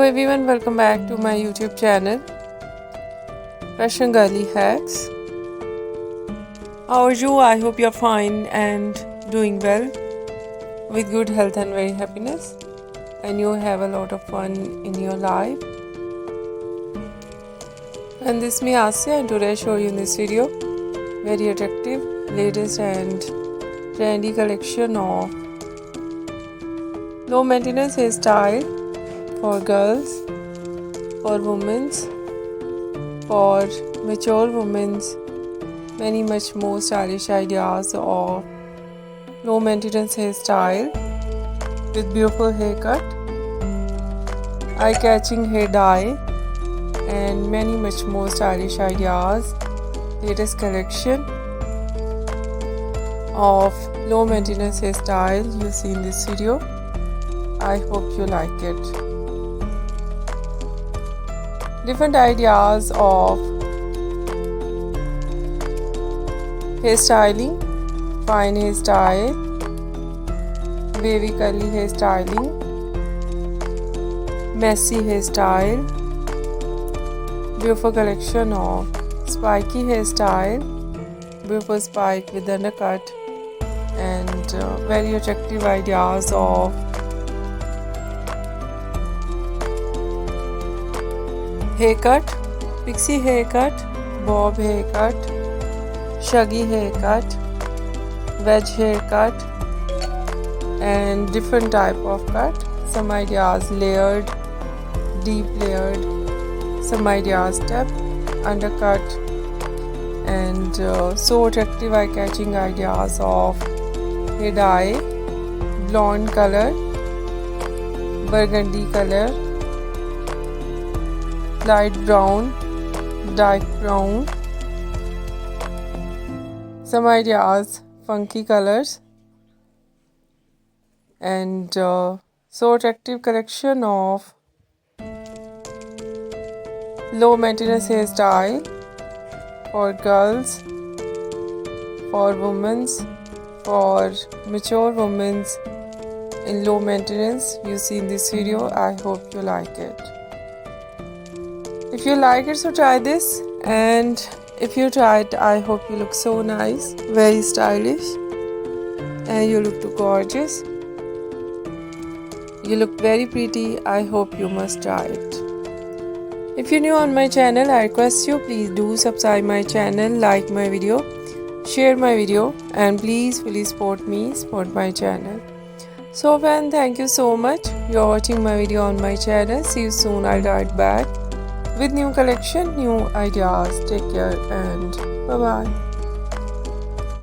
everyone, welcome back to my YouTube channel Fashion Girly Hacks. How are you? I hope you're fine and doing well with good health and very happiness, and you have a lot of fun in your life. And this is me Asya, and today I show you in this video very attractive, latest and trendy collection of low maintenance hairstyle for girls, for women, for mature women, many much more stylish ideas of low maintenance hairstyle with beautiful haircut, eye-catching hair dye, and many much more stylish ideas. Latest collection of low maintenance hairstyle you see in this video. I hope you like it. Different ideas of hairstyling, fine hairstyle, wavy curly hairstyling, messy hairstyle, beautiful collection of spiky hairstyle, beautiful spike with undercut, and very attractive ideas of haircut, pixie haircut, bob haircut, shaggy haircut, wedge haircut, and different type of cut. Some ideas layered, deep layered, some ideas step, undercut, and so attractive eye-catching ideas of hair dye, blonde color, burgundy color, light brown, dark brown, some ideas funky colors, and so attractive collection of low maintenance hairstyle for girls, for women, for mature women in low maintenance you see in this video. I hope you like it. If you like it, so try this, and if you try it, I hope you look so nice, very stylish, and you look too gorgeous. You look very pretty. I hope you must try it. If you're new on my channel, I request you please do subscribe my channel, like my video, share my video, and please support me, support my channel. So friend, thank you so much. You're watching my video on my channel. See you soon. I'll write back with new collection, new ideas. Take care and bye bye.